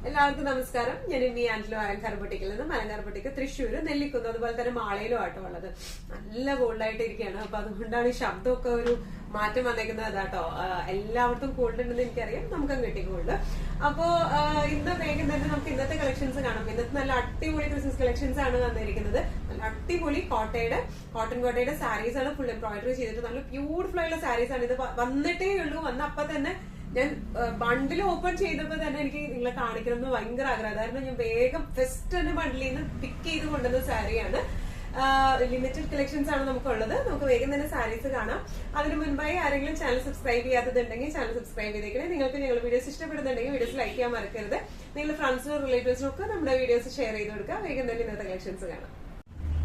എല്ലാവർക്കും നമസ്കാരം. ഞാൻ ഇമ്മി ആന്റലോ അലങ്കാരപ്പെട്ടിക്കിൽ നിന്ന് മലങ്കാരപ്പെട്ടിക്ക് തൃശ്ശൂര് നെല്ലിക്കുന്ന് അതുപോലെ തന്നെ മാളയിലും ആട്ടോ ഉള്ളത്. നല്ല കോൾഡായിട്ട് ഇരിക്കുകയാണ്. അപ്പൊ അതുകൊണ്ടാണ് ഈ ശബ്ദമൊക്കെ ഒരു മാറ്റം വന്നേക്കുന്നത്. അതാട്ടോ എല്ലാവർക്കും കോൾഡ് ഉണ്ടെന്ന് എനിക്കറിയാം, നമുക്കും കിട്ടി കോൾഡ്. അപ്പോ ഇന്ന് വേഗം തന്നെ നമുക്ക് ഇന്നത്തെ കളക്ഷൻസ് കാണാം. ഇന്നത്തെ നല്ല അടിപൊളി ക്രിസ്മസ് കളക്ഷൻസ് ആണ് വന്നിരിക്കുന്നത്. നല്ല അടിപൊളി കോട്ടൺ കോട്ടയുടെ സാരീസ് ആണ്. ഫുൾ എംബ്രോയിഡറി ചെയ്തിട്ട് നല്ല ബ്യൂട്ടിഫുൾ ആയിട്ടുള്ള സാരീസ് ആണ്. ഇത് വന്നിട്ടേ ഉള്ളൂ. വന്നപ്പോ തന്നെ ഞാൻ ബണ്ടിൽ ഓപ്പൺ ചെയ്തപ്പോ തന്നെ എനിക്ക് നിങ്ങളെ കാണിക്കണം എന്ന് ഭയങ്കര ആഗ്രഹം. അതായിരുന്നു ഞാൻ വേഗം ഫസ്റ്റ് തന്നെ ബണ്ടിൽ നിന്ന് പിക്ക് ചെയ്ത് കൊണ്ടുവന്ന സാരിയാണ്. ലിമിറ്റഡ് കളക്ഷൻസ് ആണ് നമുക്കുള്ളത്. നമുക്ക് വേഗം തന്നെ സാരീസ് കാണാം. അതിന് മുൻപായി ആരെങ്കിലും ചാനൽ സബ്സ്ക്രൈബ് ചെയ്യാത്തതുണ്ടെങ്കിൽ ചാനൽ സബ്സ്ക്രൈബ് ചെയ്തേക്കണേ. നിങ്ങൾക്ക് ഞങ്ങളുടെ വീഡിയോസ് ഇഷ്ടപ്പെടുന്നുണ്ടെങ്കിൽ വീഡിയോസ് ലൈക്ക് ചെയ്യാൻ മറക്കരുത്. നിങ്ങളുടെ ഫ്രണ്ട്സിനും റിലേറ്റീവ്സിനും ഒക്കെ നമ്മുടെ വീഡിയോസ് ഷെയർ ചെയ്ത് കൊടുക്കുക. വേഗം തന്നെ ഇന്നത്തെ കളക്ഷൻസ് കാണാം.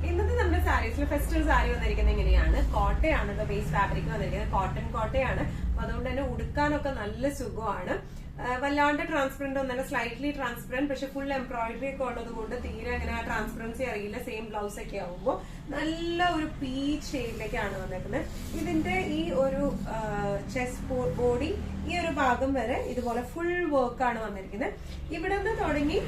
ഇന്നത്തെ നമ്മുടെ സാരീസിൽ ഫസ്റ്റ് ഒരു സാരി വന്നിരിക്കുന്നത് എങ്ങനെയാണ്, കോട്ടയാണ് ബേസ് ഫാബ്രിക് വന്നിരിക്കുന്നത്. കോട്ടൺ കോട്ടയാണ്. അതുകൊണ്ട് തന്നെ ഉടുക്കാനൊക്കെ നല്ല സുഖമാണ്. വല്ലാണ്ട് ട്രാൻസ്പെറന്റ് ഒന്നല്ല, സ്ലൈറ്റ്ലി ട്രാൻസ്പെറന്റ്. പക്ഷെ ഫുൾ എംബ്രോയിഡറി ഒക്കെ ഉള്ളത് കൊണ്ട് തീരെ അങ്ങനെ ആ ട്രാൻസ്പെറൻസി അറിയില്ല. സെയിം ബ്ലൗസ് ഒക്കെ ആവുമ്പോൾ നല്ല ഒരു പീച്ച് ഷെയ്ഡിലേക്കാണ് വന്നിരിക്കുന്നത്. ഇതിന്റെ ഈ ഒരു ചെസ്റ്റ് ബോഡി ഈ ഒരു ഭാഗം വരെ ഇതുപോലെ ഫുൾ വർക്കാണ് വന്നിരിക്കുന്നത്. ഇവിടെ നിന്ന് തുടങ്ങി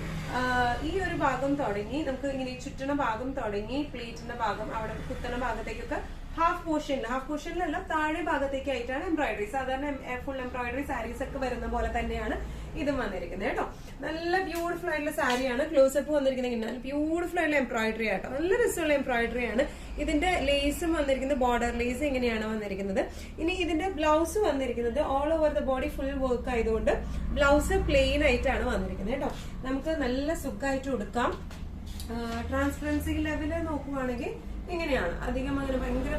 ഈ ഒരു ഭാഗം തുടങ്ങി നമുക്ക് ഇങ്ങനെ ചുറ്റണ ഭാഗം തുടങ്ങി പ്ലീറ്റിന്റെ ഭാഗം അവിടെ കുത്തണ ഭാഗത്തേക്കൊക്കെ ഹാഫ് പോർഷനിലല്ല താഴെ ഭാഗത്തേക്കായിട്ടാണ് എംബ്രോയിഡറി. സാധാരണ ഫുൾ എംബ്രോയിഡറി സാരീസ് ഒക്കെ വരുന്ന പോലെ തന്നെയാണ് ഇതും വന്നിരിക്കുന്നത് കേട്ടോ. നല്ല ബ്യൂട്ടിഫുൾ ആയിട്ടുള്ള സാരിയാണ്. ക്ലോസപ്പ് വന്നിരിക്കുന്നത് ഇങ്ങനെ ബ്യൂട്ടിഫുൾ ആയിട്ടുള്ള എംബ്രോയിഡറി ആട്ടോ. നല്ല രസമുള്ള എംബ്രോയിഡറി ആണ്. ഇതിന്റെ ലേസും വന്നിരിക്കുന്നത് ബോർഡർ ലേസ് ഇങ്ങനെയാണ് വന്നിരിക്കുന്നത്. ഇനി ഇതിന്റെ ബ്ലൗസ് വന്നിരിക്കുന്നത് all over the body full work ആയതുകൊണ്ട് ബ്ലൗസ് പ്ലെയിൻ ആയിട്ടാണ് വന്നിരിക്കുന്നത് കേട്ടോ. നമുക്ക് നല്ല സുഖമായിട്ട് ഉടുക്കാം. ട്രാൻസ്പെറൻസി ലെവല് നോക്കുവാണെങ്കിൽ ഇങ്ങനെയാണ്. അധികം അങ്ങനെ ഭയങ്കര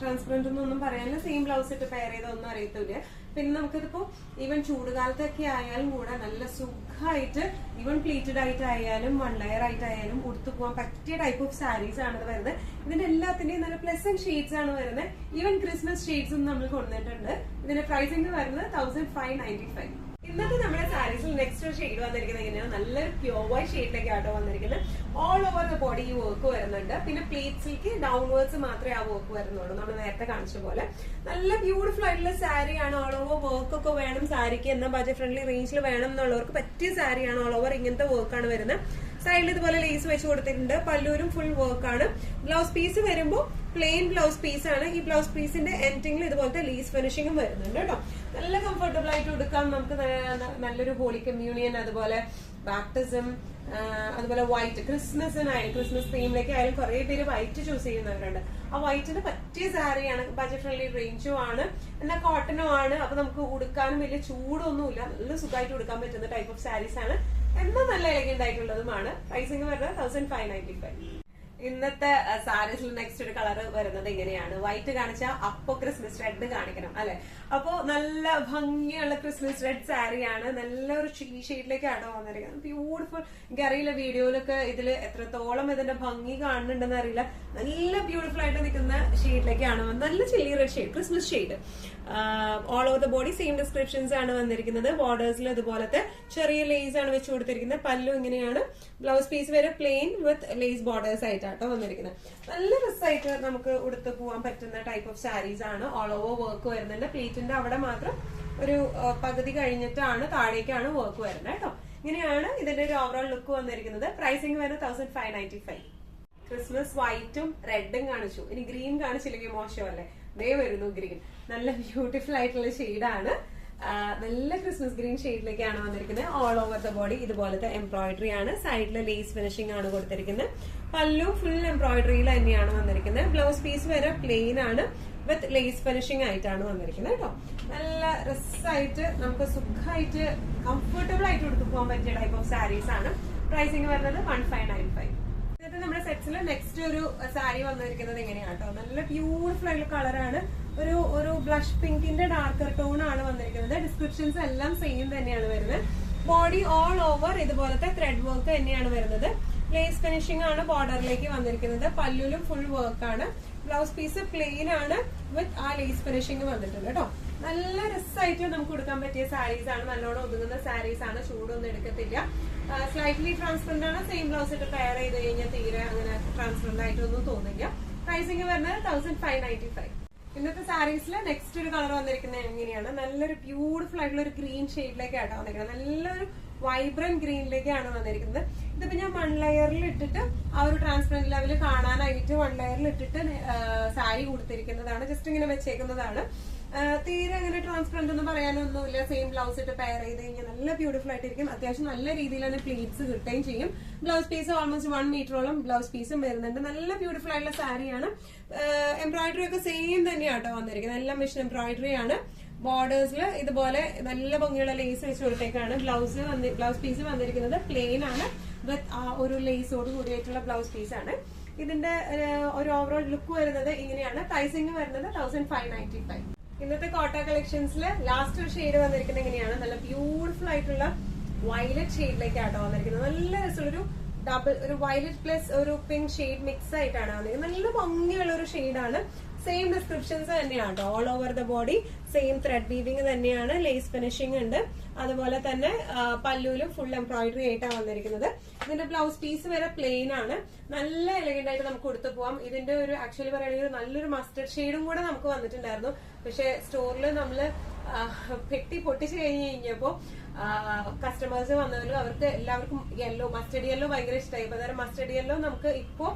ട്രാൻസ്പെറന്റ് ഒന്നും പറയാനില്ല. സെയിം ബ്ലൗസ് ഇട്ട് പെയർ ചെയ്തൊന്നും അറിയത്തില്ല. പിന്നെ നമുക്കിതിപ്പോ ഈവൻ ചൂടുകാലത്തൊക്കെ ആയാലും കൂടെ നല്ല സുഖമായിട്ട് ഈവൻ പ്ലീറ്റഡ് ആയിട്ടായാലും വൺ ലെയർ ആയിട്ടായാലും ഉടുത്തു പോകാൻ പറ്റിയ ടൈപ്പ് ഓഫ് സാരീസ് ആണ് ഇത് വരുന്നത്. ഇതിന്റെ എല്ലാത്തിന്റെയും നല്ല പ്ലസന്റ് ഷെയ്ഡ്സ് ആണ് വരുന്നത്. ഈവൻ ക്രിസ്മസ് ഷെയ്ഡ്സും നമ്മൾ കൊണ്ടുവന്നിട്ടുണ്ട്. ഇതിന്റെ പ്രൈസിംഗ് വരുന്നത് 1595. ഇന്നത്തെ നമ്മുടെ സാരീസിൽ നെക്സ്റ്റ് ഒരു ഷെയ്ഡ് വന്നിരിക്കുന്നത് എങ്ങനെയാണ്, നല്ലൊരു പ്യോർ വൈറ്റ് ഷെയ്ഡിലേക്ക് ആട്ടോ വന്നിരിക്കുന്നത്. ഓൾ ഓവർ ദ ബോഡി ഈ വർക്ക് വരുന്നുണ്ട്. പിന്നെ പ്ലീറ്റ്സിലേക്ക് ഡൗൺവേർഡ്സ് മാത്രമേ ആ വർക്ക് വരുന്നുള്ളൂ, നമ്മൾ നേരത്തെ കാണിച്ച പോലെ. നല്ല ബ്യൂട്ടിഫുൾ ആയിട്ടുള്ള സാരിയാണ്. ഓൾ ഓവർ വർക്ക് ഒക്കെ വേണം സാരിക്ക്, എന്നാൽ ബജറ്റ് ഫ്രണ്ട്ലി റേഞ്ചിൽ വേണം എന്നുള്ളവർക്ക് പറ്റിയ സാരിയാണ്. ഓൾ ഓവർ ഇങ്ങനത്തെ വർക്കാണ് വരുന്നത്. സൈഡിൽ ഇതുപോലെ ലേസ് വെച്ച് കൊടുത്തിട്ടുണ്ട്. പല്ലൂരും ഫുൾ വർക്കാണ്. ബ്ലൗസ് പീസ് വരുമ്പോൾ പ്ലെയിൻ ബ്ലൗസ് പീസ് ആണ്. ഈ ബ്ലൗസ് പീസിന്റെ എൻഡിങ്ങിൽ ഇതുപോലത്തെ ലേസ് ഫിനിഷിംഗും വരുന്നുണ്ട് കേട്ടോ. നല്ല കംഫർട്ടബിൾ ആയിട്ട് എടുക്കാം. നമുക്ക് നല്ലൊരു ഹോളി കമ്മ്യൂണിയൻ, അതുപോലെ ബാപ്റ്റിസം, അതുപോലെ വൈറ്റ് ക്രിസ്മസിനായാലും ക്രിസ്മസ് തീമിലേക്ക് ആയാലും കുറെ പേര് വൈറ്റ് ചൂസ് ചെയ്യുന്നവരുണ്ട്. ആ വൈറ്റിന് പറ്റിയ സാരിയാണ്. ബജറ്റ് ഫ്രണ്ട്ലി റേഞ്ചും ആണ്, എന്നാൽ കോട്ടനും ആണ്. അപ്പൊ നമുക്ക് ഉടുക്കാനും വലിയ ചൂടൊന്നുമില്ല. നല്ല സുഖമായിട്ട് ഉടുക്കാൻ പറ്റുന്ന ടൈപ്പ് ഓഫ് സാരീസ് ആണ്. എന്നാൽ നല്ല എലഗന്റ് ആയിട്ടുള്ളതുമാണ്. പ്രൈസിംഗ് വരുന്നത് 1595. ഇന്നത്തെ സാരീസിൽ നെക്സ്റ്റ് ഒരു കളർ വരുന്നത് എങ്ങനെയാണ്, വൈറ്റ് കാണിച്ച അപ്പൊ ക്രിസ്മസ് റെഡ് കാണിക്കണം അല്ലെ. അപ്പോ നല്ല ഭംഗിയുള്ള ക്രിസ്മസ് റെഡ് സാരിയാണ്. നല്ലൊരു ഷെയ്ഡിലേക്കാണ് വന്നിരിക്കുന്നത്. ബ്യൂട്ടിഫുൾ. എനിക്കറിയില്ല വീഡിയോയിലൊക്കെ ഇതിൽ എത്രത്തോളം ഇതിന്റെ ഭംഗി കാണുന്നുണ്ടെന്ന് അറിയില്ല. നല്ല ബ്യൂട്ടിഫുൾ ആയിട്ട് നിൽക്കുന്ന ഷെയ്ഡിലേക്കാണ് വന്നത്. നല്ല chilli red shade, Christmas shade. All over the body same descriptions ആണ് വന്നിരിക്കുന്നത്. ബോർഡേഴ്സിൽ ഇതുപോലത്തെ ചെറിയ ലേസ് ആണ് വെച്ച് കൊടുത്തിരിക്കുന്നത്. പല്ലു ഇങ്ങനെയാണ്. ബ്ലൗസ് പീസ് വരെ പ്ലെയിൻ വിത്ത് ലേസ് ബോർഡേഴ്സ് ആയിട്ടാട്ടോ വന്നിരിക്കുന്നത്. നല്ല രസമായിട്ട് നമുക്ക് ഉടുത്ത് പോകാൻ പറ്റുന്ന ടൈപ്പ് ഓഫ് സാരീസ് ആണ്. ഓൾ ഓവർ വർക്ക് വരുന്നുണ്ട്. പ്ലീറ്റിന്റെ അവിടെ മാത്രം ഒരു പകുതി കഴിഞ്ഞിട്ടാണ് താഴേക്കാണ് വർക്ക് വരുന്നത് കേട്ടോ. ഇങ്ങനെയാണ് ഇതിന്റെ ഒരു ഓവറോൾ ലുക്ക് വന്നിരിക്കുന്നത്. പ്രൈസിംഗ് വരുന്നത് 1595. ക്രിസ്മസ് വൈറ്റും റെഡും കാണിച്ചു. ഇനി ഗ്രീൻ കാണിച്ചില്ലെങ്കിൽ മോശമല്ലേ. ദേ വരുന്നു ഗ്രീൻ. നല്ല ബ്യൂട്ടിഫുൾ ആയിട്ടുള്ള ഷെയ്ഡാണ്. നല്ല ക്രിസ്മസ് ഗ്രീൻ ഷെയ്ഡിലേക്കാണ് വന്നിരിക്കുന്നത്. ഓൾ ഓവർ ദ ബോഡി ഇതുപോലത്തെ എംബ്രോയിഡറി ആണ്. സൈഡിൽ ലേസ് ഫിനിഷിംഗ് ആണ് കൊടുത്തിരിക്കുന്നത്. പല്ലു ഫുൾ എംബ്രോയിഡറിയിൽ തന്നെയാണ് വന്നിരിക്കുന്നത്. ബ്ലൗസ് പീസ് വരെ പ്ലെയിൻ ആണ് വിത്ത് ലേസ് ഫിനിഷിംഗ് ആയിട്ടാണ് വന്നിരിക്കുന്നത് കേട്ടോ. നല്ല രസമായിട്ട് നമുക്ക് സുഖമായിട്ട് കംഫർട്ടബിൾ ആയിട്ട് എടുത്തു പോകാൻ പറ്റിയ ടൈപ്പ് ഓഫ് സാരീസ് ആണ്. പ്രൈസിംഗ് വരുന്നത് 1595. എന്നിട്ട് നമ്മുടെ സെറ്റ്സിൽ നെക്സ്റ്റ് ഒരു സാരി വന്നിരിക്കുന്നത് എങ്ങനെയാട്ടോ, നല്ല ബ്യൂട്ടിഫുൾ ആയിട്ടുള്ള കളറാണ്. ഒരു ബ്ലഷ് പിങ്കിന്റെ ഡാർക്കർ ടോൺ ആണ് വന്നിരിക്കുന്നത്. ഡിസ്ക്രിപ്ഷൻസ് എല്ലാം സെയിം തന്നെയാണ് വരുന്നത്. ബോഡി ഓൾ ഓവർ ഇതുപോലത്തെ ത്രെഡ് വർക്ക് തന്നെയാണ് വരുന്നത്. ലേസ് ഫിനിഷിംഗ് ആണ് ബോർഡറിലേക്ക് വന്നിരിക്കുന്നത്. പല്ലുലും ഫുൾ വർക്ക് ആണ്. ബ്ലൗസ് പീസ് പ്ലെയിൻ ആണ് വിത്ത് ആ ലേസ് ഫിനിഷിംഗ് വന്നിട്ടുണ്ട് കേട്ടോ. നല്ല രസമായിട്ട് നമുക്ക് കൊടുക്കാൻ പറ്റിയ സാരീസ് ആണ്. നല്ലോണം ഒതുങ്ങുന്ന സാരീസ് ആണ്. ചൂടൊന്നും എടുക്കത്തില്ല. സ്ലൈറ്റ്ലി ട്രാൻസ്പെറന്റ് ആണ്. സെയിം ബ്ലൗസ് ഇട്ട് പെയർ ചെയ്ത് കഴിഞ്ഞാൽ തീരെ അങ്ങനെ ട്രാൻസ്പെറന്റ് ആയിട്ടൊന്നും തോന്നില്ല. പ്രൈസിംഗ് വരുന്നത് 1595. ഇന്നത്തെ സാരീസിൽ നെക്സ്റ്റ് ഒരു കളർ വന്നിരിക്കുന്നത് എങ്ങനെയാണ്, നല്ലൊരു ബ്യൂട്ടിഫുൾ ആയിട്ടുള്ള ഒരു ഗ്രീൻ ഷെയ്ഡിലേക്ക് ആട്ടോ വന്നിരിക്കുന്നത്. നല്ലൊരു വൈബ്രന്റ് ഗ്രീനിലേക്കാണ് വന്നിരിക്കുന്നത്. ഇതിപ്പോ ഞാൻ 1 ലെയറിൽ ഇട്ടിട്ട് ആ ഒരു ട്രാൻസ്പെറന്റ് ലെവൽ കാണാനായിട്ട് 1 ലെയറിൽ ഇട്ടിട്ട് സാരി കൊടുത്തിരിക്കുന്നതാണ്. ജസ്റ്റ് ഇങ്ങനെ വെച്ചേക്കുന്നതാണ്. തീരെ അങ്ങനെ ട്രാൻസ്പെറന്റ് ഒന്നും പറയാനൊന്നുമില്ല. സെയിം ബ്ലൗസ് ഇട്ട് പെയർ ചെയ്ത് കഴിഞ്ഞാൽ നല്ല ബ്യൂട്ടിഫുൾ ആയിട്ടിരിക്കും. അത്യാവശ്യം നല്ല രീതിയിൽ തന്നെ പ്ലീറ്റ്സ് കിട്ടുകയും ചെയ്യും. ബ്ലൗസ് പീസ് ഓൾമോസ്റ്റ് 1 മീറ്ററോളം ബ്ലൗസ് പീസും വരുന്നുണ്ട്. നല്ല ബ്യൂട്ടിഫുൾ ആയിട്ടുള്ള സാരിയാണ്. എംബ്രോയിഡറി ഒക്കെ സെയിം തന്നെയാട്ടോ വന്നിരിക്കുന്നത്. എല്ലാം മെഷീൻ എംബ്രോയിഡറി ആണ്. ബോർഡേഴ്സിൽ ഇതുപോലെ നല്ല ഭംഗിയുള്ള ലേസ് വെച്ച് കൊടുത്തേക്കാണ്. ബ്ലൗസ് പീസ് വന്നിരിക്കുന്നത് പ്ലെയിൻ ആണ്. വിത്ത് ഒരു ലേസോട് കൂടിയായിട്ടുള്ള ബ്ലൗസ് പീസ് ആണ്. ഇതിന്റെ ഒരു ഓവറോൾ ലുക്ക് വരുന്നത് ഇങ്ങനെയാണ്. പ്രൈസിംഗ് വരുന്നത് 1595. ഇന്നത്തെ കോട്ട കളക്ഷൻസിൽ ലാസ്റ്റ് ഒരു ഷെയ്ഡ് വന്നിരിക്കുന്നത് എങ്ങനെയാണ്? നല്ല ബ്യൂട്ടിഫുൾ ആയിട്ടുള്ള വയലറ്റ് ഷെയ്ഡിലേക്കാട്ടോ വന്നിരിക്കുന്നത്. നല്ല രസമുള്ളൊരു ഒരു വയലറ്റ് പ്ലസ് ഒരു പിങ്ക് ഷെയ്ഡ് മിക്സ് ആയിട്ടാണ് വന്നിരിക്കുന്നത്. നല്ല ഭംഗിയുള്ള ഒരു ഷെയ്ഡാണ്. സെയിം ഡിസ്ക്രിപ്ഷൻസ് തന്നെയാണ്. All over the body same thread weaving തന്നെയാണ്. ലേസ് ഫിനിഷിംഗ് ഉണ്ട്. അതുപോലെ തന്നെ പല്ലുവിലും ഫുൾ എംബ്രോയിഡറി ആയിട്ടാണ് വന്നിരിക്കുന്നത്. ഇതിന്റെ ബ്ലൗസ് പീസ് വരെ പ്ലെയിൻ ആണ്. നല്ല എലഗന്റ് ആയിട്ട് നമുക്ക് കൊടുത്തു പോവാം. ഇതിന്റെ ഒരു ആക്ച്വലി പറയുകയാണെങ്കിൽ നല്ലൊരു മസ്റ്റർഡ് ഷെയ്ഡും കൂടെ നമുക്ക് വന്നിട്ടുണ്ടായിരുന്നു. പക്ഷെ സ്റ്റോറിൽ നമ്മള് പെട്ടി പൊട്ടിച്ചു കഴിഞ്ഞപ്പോ കസ്റ്റമേഴ്സ് വന്നവരും അവർക്ക് എല്ലാവർക്കും യെല്ലോ, മസ്റ്റർഡ് യെല്ലോ ഭയങ്കര ഇഷ്ടമായി. അപ്പൊ അന്നേരം മസ്റ്റർഡ് യെല്ലോ നമുക്ക് ഇപ്പോ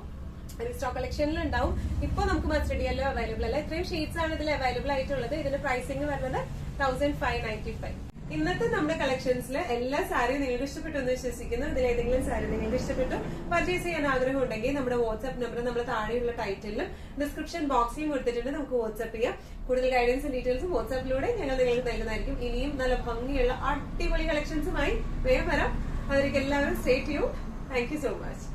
റീസ്റ്റോക്ക് കളക്ഷനിൽ ഉണ്ടാവും. ഇപ്പൊ നമുക്ക് മസ്റ്റർഡ് യെല്ലോ അവൈലബിൾ അല്ല. ഇത്രയും ഷെയ്ഡ്സ് ആണ് ഇതിൽ അവൈലബിൾ ആയിട്ടുള്ളത്. ഇതിന്റെ പ്രൈസിംഗ് വരുന്നത് 1595. ഇന്നത്തെ നമ്മുടെ കളക്ഷൻസിൽ എല്ലാ സാരിയും നിങ്ങൾക്ക് ഇഷ്ടപ്പെട്ടു എന്ന് വിശ്വസിക്കുന്നു. ഇതിൽ ഏതെങ്കിലും സാരി നിങ്ങൾക്ക് ഇഷ്ടപ്പെട്ടു പർച്ചേസ് ചെയ്യാൻ ആഗ്രഹം ഉണ്ടെങ്കിൽ നമ്മുടെ വാട്സ്ആപ്പ് നമ്പർ നമ്മൾ താഴെയുള്ള ടൈറ്റിലും ഡിസ്ക്രിപ്ഷൻ ബോക്സിലും കൊടുത്തിട്ടുണ്ട്. നമുക്ക് വാട്സ്ആപ്പ് ചെയ്യാം. കൂടുതൽ ഗൈഡൻസും ഡീറ്റെയിൽസും വാട്സ്ആപ്പിലൂടെ ഞങ്ങൾ നിങ്ങൾക്ക് നൽകുന്നതായിരിക്കും. ഇനിയും നല്ല ഭംഗിയുള്ള അടിപൊളി കളക്ഷൻസുമായി വേഗം വരാം. അതിലേക്ക് എല്ലാവരും stay tuned. Thank you so much.